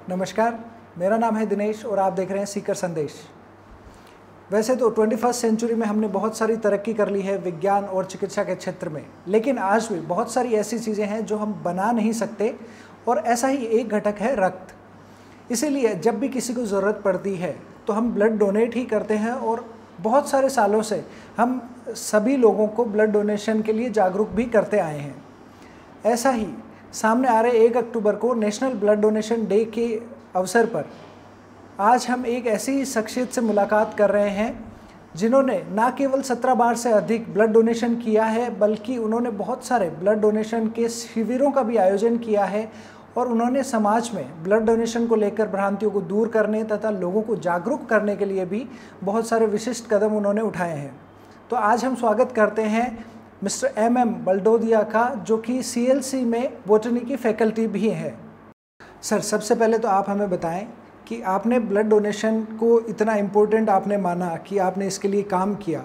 नमस्कार, मेरा नाम है दिनेश और आप देख रहे हैं सीकर संदेश। वैसे तो 21st सेंचुरी में हमने बहुत सारी तरक्की कर ली है विज्ञान और चिकित्सा के क्षेत्र में, लेकिन आज भी बहुत सारी ऐसी चीज़ें हैं जो हम बना नहीं सकते और ऐसा ही एक घटक है रक्त। इसीलिए जब भी किसी को ज़रूरत पड़ती है तो हम ब्लड डोनेट ही करते हैं और बहुत सारे सालों से हम सभी लोगों को ब्लड डोनेशन के लिए जागरूक भी करते आए हैं। ऐसा ही सामने आ रहे 1 अक्टूबर को नेशनल ब्लड डोनेशन डे के अवसर पर आज हम एक ऐसी शख्सियत से मुलाकात कर रहे हैं जिन्होंने ना केवल 17 बार से अधिक ब्लड डोनेशन किया है, बल्कि उन्होंने बहुत सारे ब्लड डोनेशन के शिविरों का भी आयोजन किया है और उन्होंने समाज में ब्लड डोनेशन को लेकर भ्रांतियों को दूर करने तथा लोगों को जागरूक करने के लिए भी बहुत सारे विशिष्ट कदम उन्होंने उठाए हैं। तो आज हम स्वागत करते हैं मिस्टर MM बल्डोदिया का, जो कि CLC में बॉटनी की फैकल्टी भी है। सर, सबसे पहले तो आप हमें बताएं कि आपने ब्लड डोनेशन को इतना इम्पोर्टेंट आपने माना कि आपने इसके लिए काम किया,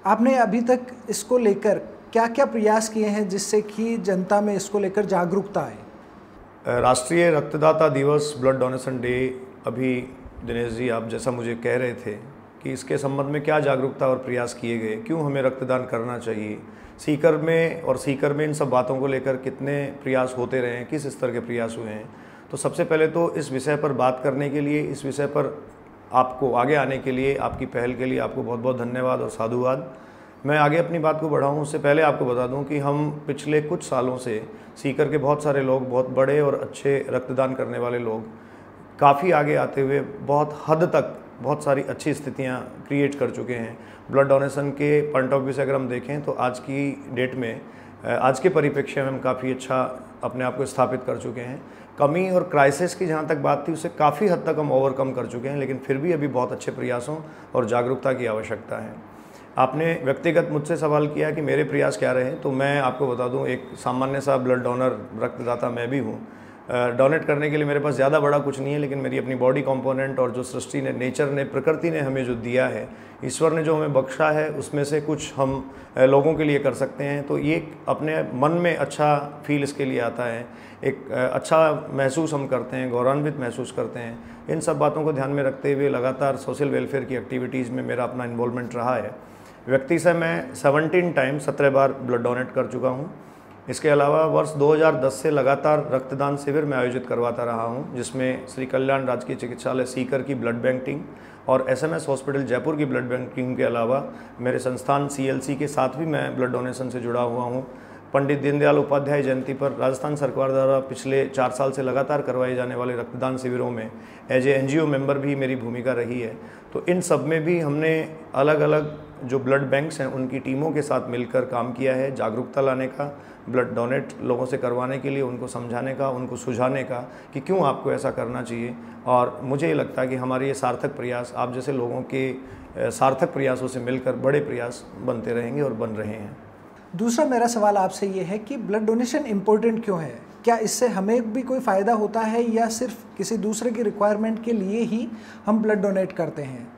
आपने अभी तक इसको लेकर क्या क्या प्रयास किए हैं जिससे कि जनता में इसको लेकर जागरूकता आए? राष्ट्रीय रक्तदाता दिवस ब्लड डोनेशन डे अभी दिनेश जी आप जैसा मुझे कह रहे थे कि इसके संबंध में क्या जागरूकता और प्रयास किए गए, क्यों हमें रक्तदान करना चाहिए, सीकर में इन सब बातों को लेकर कितने प्रयास होते रहे हैं, किस स्तर के प्रयास हुए हैं। तो सबसे पहले तो इस विषय पर बात करने के लिए, इस विषय पर आपको आगे आने के लिए, आपकी पहल के लिए आपको बहुत बहुत धन्यवाद और साधुवाद। मैं आगे अपनी बात को बढ़ाऊं उससे पहले आपको बता दूं कि हम पिछले कुछ सालों से सीकर के बहुत सारे लोग, बहुत बड़े और अच्छे रक्तदान करने वाले लोग काफ़ी आगे आते हुए बहुत हद तक बहुत सारी अच्छी स्थितियां क्रिएट कर चुके हैं। ब्लड डोनेशन के पॉइंट ऑफ व्यू से अगर हम देखें तो आज की डेट में, आज के परिप्रेक्ष्य में हम काफ़ी अच्छा अपने आप को स्थापित कर चुके हैं। कमी और क्राइसिस की जहाँ तक बात थी उसे काफ़ी हद तक हम ओवरकम कर चुके हैं, लेकिन फिर भी अभी बहुत अच्छे प्रयासों और जागरूकता की आवश्यकता है। आपने व्यक्तिगत मुझसे सवाल किया कि मेरे प्रयास क्या रहे, तो मैं आपको बता दूं, एक सामान्य सा ब्लड डोनर रक्तदाता मैं भी हूं। डोनेट करने के लिए मेरे पास ज़्यादा बड़ा कुछ नहीं है, लेकिन मेरी अपनी बॉडी कंपोनेंट और जो सृष्टि ने, नेचर ने, प्रकृति ने हमें जो दिया है, ईश्वर ने जो हमें बख्शा है, उसमें से कुछ हम लोगों के लिए कर सकते हैं। तो ये अपने मन में अच्छा फील इसके लिए आता है, एक अच्छा महसूस हम करते हैं, गौरवान्वित महसूस करते हैं। इन सब बातों को ध्यान में रखते हुए लगातार सोशल वेलफेयर की एक्टिविटीज़ में मेरा अपना इन्वॉल्वमेंट रहा है। व्यक्ति से मैं 17 बार ब्लड डोनेट कर चुका हूं। इसके अलावा वर्ष 2010 से लगातार रक्तदान शिविर में आयोजित करवाता रहा हूं, जिसमें श्री कल्याण राजकीय चिकित्सालय सीकर की ब्लड बैंक टीम और SMS हॉस्पिटल जयपुर की ब्लड बैंक टीम के अलावा मेरे संस्थान CLC के साथ भी मैं ब्लड डोनेशन से जुड़ा हुआ हूं। पंडित दीनदयाल उपाध्याय जयंती पर राजस्थान सरकार द्वारा पिछले 4 साल से लगातार करवाए जाने वाले रक्तदान शिविरों में एज ए NGO मेंबर भी मेरी भूमिका रही है। तो इन सब में भी हमने अलग अलग जो ब्लड बैंक्स हैं उनकी टीमों के साथ मिलकर काम किया है, जागरूकता लाने का, ब्लड डोनेट लोगों से करवाने के लिए उनको समझाने का, उनको सुझाने का कि क्यों आपको ऐसा करना चाहिए। और मुझे ये लगता है कि हमारे ये सार्थक प्रयास आप जैसे लोगों के सार्थक प्रयासों से मिलकर बड़े प्रयास बनते रहेंगे और बन रहे हैं। दूसरा मेरा सवाल आपसे ये है कि ब्लड डोनेशन इम्पोर्टेंट क्यों है? क्या इससे हमें भी कोई फ़ायदा होता है या सिर्फ किसी दूसरे की रिक्वायरमेंट के लिए ही हम ब्लड डोनेट करते हैं?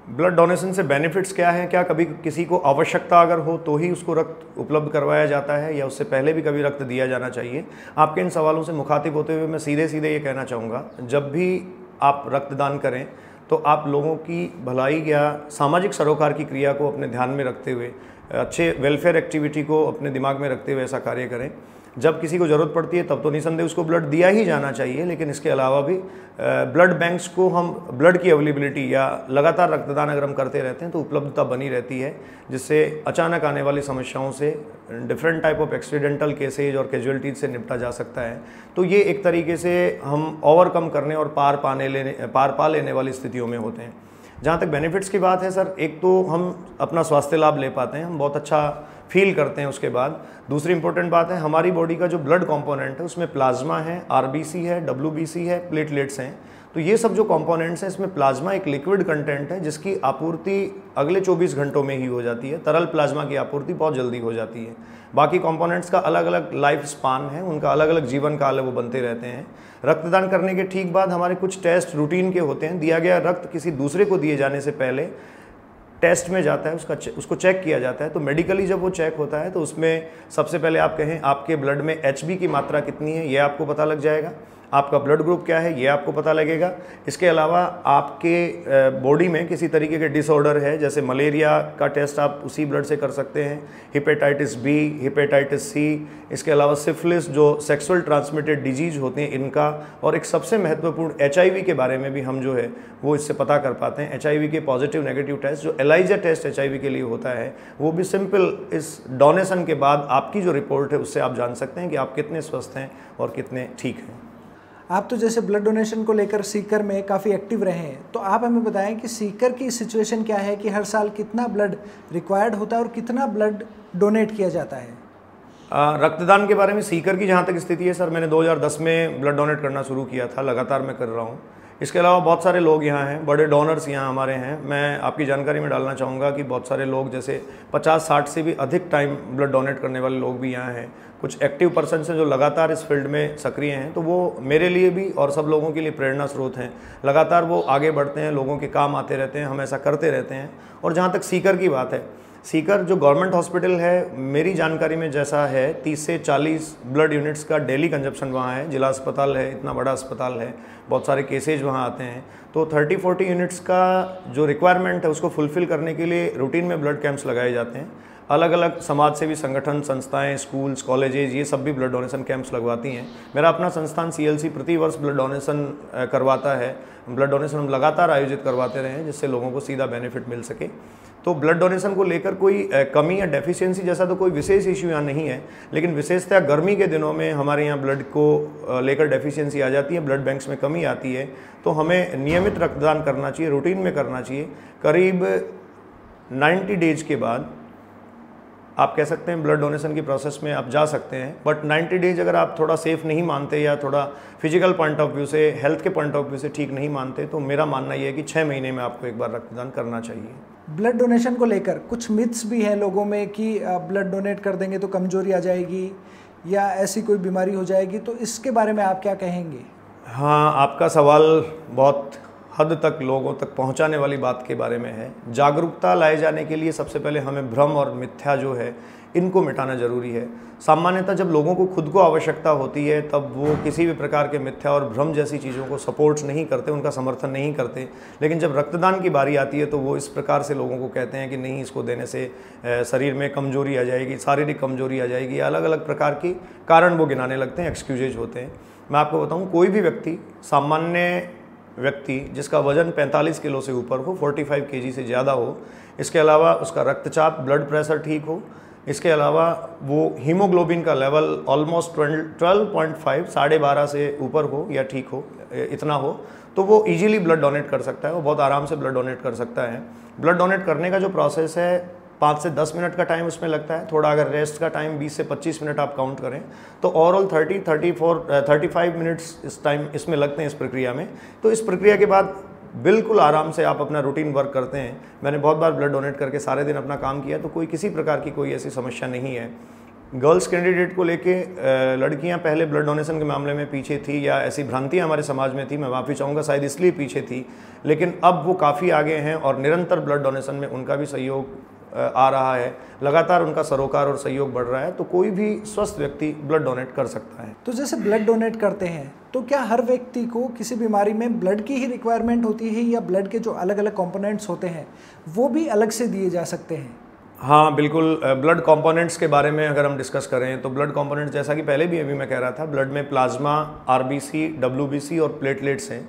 ब्लड डोनेशन से बेनिफिट्स क्या हैं? क्या कभी किसी को आवश्यकता अगर हो तो ही उसको रक्त उपलब्ध करवाया जाता है या उससे पहले भी कभी रक्त दिया जाना चाहिए? आपके इन सवालों से मुखातिब होते हुए मैं सीधे सीधे ये कहना चाहूँगा, जब भी आप रक्तदान करें तो आप लोगों की भलाई या सामाजिक सरोकार की क्रिया को अपने ध्यान में रखते हुए, अच्छे वेलफेयर एक्टिविटी को अपने दिमाग में रखते हुए ऐसा कार्य करें। जब किसी को ज़रूरत पड़ती है तब तो निसंदेह उसको ब्लड दिया ही जाना चाहिए, लेकिन इसके अलावा भी ब्लड बैंक्स को हम ब्लड की अवेलेबिलिटी या लगातार रक्तदान अगर हम करते रहते हैं तो उपलब्धता बनी रहती है, जिससे अचानक आने वाली समस्याओं से, different type of accidental cases और कैजुअलिटीज से निपटा जा सकता है। तो ये एक तरीके से हम ओवरकम करने और पार पा लेने वाली स्थितियों में होते हैं। जहाँ तक बेनिफिट्स की बात है सर, एक तो हम अपना स्वास्थ्य लाभ ले पाते हैं, हम बहुत अच्छा फील करते हैं उसके बाद। दूसरी इंपॉर्टेंट बात है, हमारी बॉडी का जो ब्लड कंपोनेंट है उसमें प्लाज्मा है, RBC है, WBC है, प्लेटलेट्स हैं। तो ये सब जो कंपोनेंट्स हैं, इसमें प्लाज्मा एक लिक्विड कंटेंट है जिसकी आपूर्ति अगले 24 घंटों में ही हो जाती है। तरल प्लाज्मा की आपूर्ति बहुत जल्दी हो जाती है। बाकी कंपोनेंट्स का अलग अलग लाइफ स्पान है, उनका अलग अलग जीवन काल है, वो बनते रहते हैं। रक्तदान करने के ठीक बाद हमारे कुछ टेस्ट रूटीन के होते हैं। दिया गया रक्त किसी दूसरे को दिए जाने से पहले टेस्ट में जाता है, उसको चेक किया जाता है। तो मेडिकली जब वो चेक होता है तो उसमें सबसे पहले आप कहें आपके ब्लड में HB की मात्रा कितनी है, ये आपको पता लग जाएगा। आपका ब्लड ग्रुप क्या है ये आपको पता लगेगा। इसके अलावा आपके बॉडी में किसी तरीके के डिसऑर्डर है, जैसे मलेरिया का टेस्ट आप उसी ब्लड से कर सकते हैं, हेपेटाइटिस बी, हेपेटाइटिस सी, इसके अलावा सिफिलिस जो सेक्सुअल ट्रांसमिटेड डिजीज होती हैं इनका, और एक सबसे महत्वपूर्ण HIV के बारे में भी हम जो है वो इससे पता कर पाते हैं। HIV के पॉजिटिव नेगेटिव टेस्ट जो एलाइजा टेस्ट HIV के लिए होता है वो भी सिंपल इस डोनेशन के बाद आपकी जो रिपोर्ट है उससे आप जान सकते हैं कि आप कितने स्वस्थ हैं और कितने ठीक हैं। आप तो जैसे ब्लड डोनेशन को लेकर सीकर में काफ़ी एक्टिव रहे हैं, तो आप हमें बताएं कि सीकर की सिचुएशन क्या है कि हर साल कितना ब्लड रिक्वायर्ड होता है और कितना ब्लड डोनेट किया जाता है। रक्तदान के बारे में सीकर की जहाँ तक स्थिति है सर, मैंने 2010 में ब्लड डोनेट करना शुरू किया था, लगातार मैं कर रहा हूँ। इसके अलावा बहुत सारे लोग यहाँ हैं, बड़े डोनर्स यहाँ हमारे हैं। मैं आपकी जानकारी में डालना चाहूँगा कि बहुत सारे लोग जैसे 50-60 से भी अधिक टाइम ब्लड डोनेट करने वाले लोग भी यहाँ हैं। कुछ एक्टिव पर्सन हैं जो लगातार इस फील्ड में सक्रिय हैं, तो वो मेरे लिए भी और सब लोगों के लिए प्रेरणा स्रोत हैं। लगातार वो आगे बढ़ते हैं, लोगों के काम आते रहते हैं, हम ऐसा करते रहते हैं। और जहाँ तक सीकर की बात है, सीकर जो गवर्नमेंट हॉस्पिटल है, मेरी जानकारी में जैसा है 30 से 40 ब्लड यूनिट्स का डेली कंजप्शन वहाँ है। जिला अस्पताल है, इतना बड़ा अस्पताल है, बहुत सारे केसेज वहाँ आते हैं, तो 30-40 यूनिट्स का जो रिक्वायरमेंट है उसको फुलफ़िल करने के लिए रूटीन में ब्लड कैंप्स लगाए जाते हैं। अलग अलग समाज सेवी संगठन, संस्थाएं, स्कूल्स, कॉलेजेस, ये सब भी ब्लड डोनेशन कैंप्स लगवाती हैं। मेरा अपना संस्थान CLC प्रति वर्ष ब्लड डोनेशन करवाता है। ब्लड डोनेशन हम लगातार आयोजित करवाते रहे हैं जिससे लोगों को सीधा बेनिफिट मिल सके। तो ब्लड डोनेशन को लेकर कोई कमी या डेफिशिएंसी जैसा तो कोई विशेष इशू यहाँ नहीं है, लेकिन विशेषतः गर्मी के दिनों में हमारे यहाँ ब्लड को लेकर डेफिशिएंसी आ जाती है, ब्लड बैंक्स में कमी आती है। तो हमें नियमित रक्तदान करना चाहिए, रूटीन में करना चाहिए। करीब 90 डेज के बाद आप कह सकते हैं ब्लड डोनेशन की प्रोसेस में आप जा सकते हैं, बट 90 डेज अगर आप थोड़ा सेफ नहीं मानते या थोड़ा फिजिकल पॉइंट ऑफ व्यू से, हेल्थ के पॉइंट ऑफ व्यू से ठीक नहीं मानते, तो मेरा मानना ये है कि 6 महीने में आपको एक बार रक्तदान करना चाहिए। ब्लड डोनेशन को लेकर कुछ मिथ्स भी हैं लोगों में कि ब्लड डोनेट कर देंगे तो कमजोरी आ जाएगी या ऐसी कोई बीमारी हो जाएगी, तो इसके बारे में आप क्या कहेंगे? हाँ, आपका सवाल बहुत हद तक लोगों तक पहुंचाने वाली बात के बारे में है। जागरूकता लाए जाने के लिए सबसे पहले हमें भ्रम और मिथ्या जो है इनको मिटाना जरूरी है। सामान्यतः जब लोगों को खुद को आवश्यकता होती है तब वो किसी भी प्रकार के मिथ्या और भ्रम जैसी चीज़ों को सपोर्ट नहीं करते, उनका समर्थन नहीं करते। लेकिन जब रक्तदान की बारी आती है तो वो इस प्रकार से लोगों को कहते हैं कि नहीं, इसको देने से शरीर में कमजोरी आ जाएगी, शारीरिक कमजोरी आ जाएगी, अलग अलग प्रकार की कारण वो गिनाने लगते हैं, एक्सक्यूजेज होते हैं। मैं आपको बताऊँ, कोई भी व्यक्ति, सामान्य व्यक्ति जिसका वजन 45 किलो से ऊपर हो, 45 kg से ज़्यादा हो, इसके अलावा उसका रक्तचाप, ब्लड प्रेशर ठीक हो, इसके अलावा वो हीमोग्लोबिन का लेवल ऑलमोस्ट 12.5 12.5 से ऊपर हो या ठीक हो, इतना हो, तो वो इजीली ब्लड डोनेट कर सकता है, वो बहुत आराम से ब्लड डोनेट कर सकता है। ब्लड डोनेट करने का जो प्रोसेस है 5 से 10 मिनट का टाइम उसमें लगता है। थोड़ा अगर रेस्ट का टाइम 20 से 25 मिनट आप काउंट करें तो ओवरऑल 35 मिनट्स इस टाइम इसमें लगते हैं इस प्रक्रिया में। तो इस प्रक्रिया के बाद बिल्कुल आराम से आप अपना रूटीन वर्क करते हैं। मैंने बहुत बार ब्लड डोनेट करके सारे दिन अपना काम किया, तो कोई किसी प्रकार की कोई ऐसी समस्या नहीं है। गर्ल्स कैंडिडेट को लेके लड़कियां पहले ब्लड डोनेशन के मामले में पीछे थी, या ऐसी भ्रांतियां हमारे समाज में थी, मैं माफ़ी चाहूँगा, शायद इसलिए पीछे थी, लेकिन अब वो काफ़ी आगे हैं और निरंतर ब्लड डोनेशन में उनका भी सहयोग आ रहा है, लगातार उनका सरोकार और सहयोग बढ़ रहा है। तो कोई भी स्वस्थ व्यक्ति ब्लड डोनेट कर सकता है। तो जैसे ब्लड डोनेट करते हैं तो क्या हर व्यक्ति को किसी बीमारी में ब्लड की ही रिक्वायरमेंट होती है या ब्लड के जो अलग अलग कंपोनेंट्स होते हैं वो भी अलग से दिए जा सकते हैं? हाँ बिल्कुल, ब्लड कंपोनेंट्स के बारे में अगर हम डिस्कस करें तो ब्लड कंपोनेंट्स, जैसा कि पहले भी अभी मैं कह रहा था, ब्लड में प्लाज्मा, RBC, WBC और प्लेटलेट्स हैं।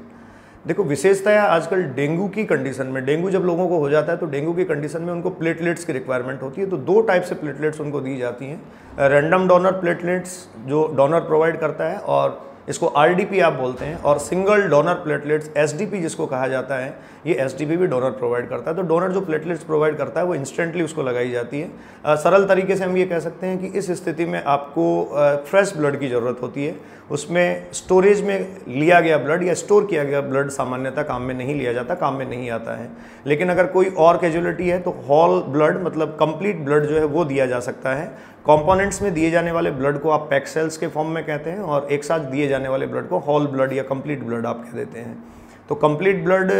देखो, विशेषता है आजकल डेंगू की कंडीशन में, डेंगू जब लोगों को हो जाता है तो डेंगू की कंडीशन में उनको प्लेटलेट्स की रिक्वायरमेंट होती है। तो 2 टाइप से प्लेटलेट्स उनको दी जाती हैं। रैंडम डोनर प्लेटलेट्स जो डोनर प्रोवाइड करता है और इसको RDP आप बोलते हैं, और सिंगल डोनर प्लेटलेट्स SDP जिसको कहा जाता है, ये SDP भी डोनर प्रोवाइड करता है। तो डोनर जो प्लेटलेट्स प्रोवाइड करता है वो इंस्टेंटली उसको लगाई जाती है। सरल तरीके से हम ये कह सकते हैं कि इस स्थिति में आपको फ्रेश ब्लड की ज़रूरत होती है। उसमें स्टोरेज में लिया गया ब्लड या स्टोर किया गया ब्लड सामान्यतः काम में नहीं लिया जाता, काम में नहीं आता है। लेकिन अगर कोई और कैजुअलिटी है तो होल ब्लड, मतलब कंप्लीट ब्लड जो है वो दिया जा सकता है। कंपोनेंट्स में दिए जाने वाले ब्लड को आप पैक सेल्स के फॉर्म में कहते हैं, और एक साथ दिए जाने वाले ब्लड को होल ब्लड या कंप्लीट ब्लड आप कह देते हैं। तो कंप्लीट ब्लड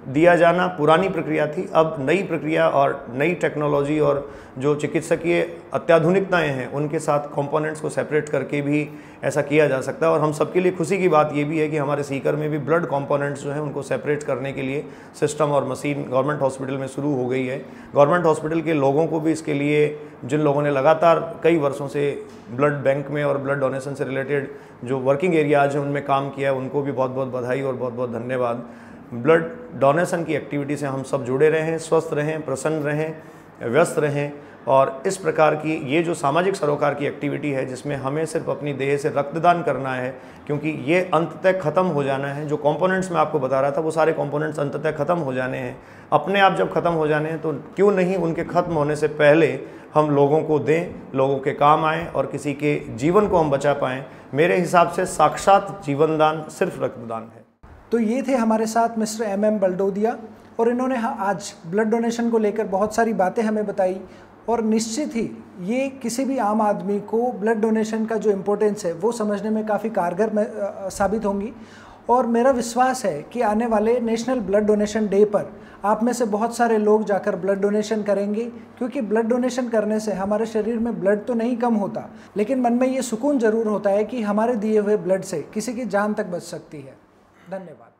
दिया जाना पुरानी प्रक्रिया थी। अब नई प्रक्रिया और नई टेक्नोलॉजी और जो चिकित्सकीय अत्याधुनिकताएं हैं उनके साथ कंपोनेंट्स को सेपरेट करके भी ऐसा किया जा सकता है। और हम सबके लिए खुशी की बात ये भी है कि हमारे सीकर में भी ब्लड कंपोनेंट्स जो हैं उनको सेपरेट करने के लिए सिस्टम और मशीन गवर्नमेंट हॉस्पिटल में शुरू हो गई है। गवर्नमेंट हॉस्पिटल के लोगों को भी इसके लिए, जिन लोगों ने लगातार कई वर्षों से ब्लड बैंक में और ब्लड डोनेशन से रिलेटेड जो वर्किंग एरियाज हैं उनमें काम किया है, उनको भी बहुत बहुत बधाई और बहुत बहुत धन्यवाद। ब्लड डोनेशन की एक्टिविटी से हम सब जुड़े रहें, स्वस्थ रहें, प्रसन्न रहें, व्यस्त रहें। और इस प्रकार की ये जो सामाजिक सरोकार की एक्टिविटी है जिसमें हमें सिर्फ अपनी देह से रक्तदान करना है, क्योंकि ये अंततः ख़त्म हो जाना है। जो कंपोनेंट्स मैं आपको बता रहा था वो सारे कंपोनेंट्स अंततः ख़त्म हो जाने हैं। अपने आप जब ख़त्म हो जाने हैं तो क्यों नहीं उनके ख़त्म होने से पहले हम लोगों को दें, लोगों के काम आएँ और किसी के जीवन को हम बचा पाएँ। मेरे हिसाब से साक्षात जीवनदान सिर्फ रक्तदान है। तो ये थे हमारे साथ मिस्टर MM बलडोदिया, और इन्होंने आज ब्लड डोनेशन को लेकर बहुत सारी बातें हमें बताई। और निश्चित ही ये किसी भी आम आदमी को ब्लड डोनेशन का जो इम्पोर्टेंस है वो समझने में काफ़ी कारगर साबित होंगी। और मेरा विश्वास है कि आने वाले नेशनल ब्लड डोनेशन डे पर आप में से बहुत सारे लोग जाकर ब्लड डोनेशन करेंगे, क्योंकि ब्लड डोनेशन करने से हमारे शरीर में ब्लड तो नहीं कम होता, लेकिन मन में ये सुकून ज़रूर होता है कि हमारे दिए हुए ब्लड से किसी की जान तक बच सकती है। धन्यवाद।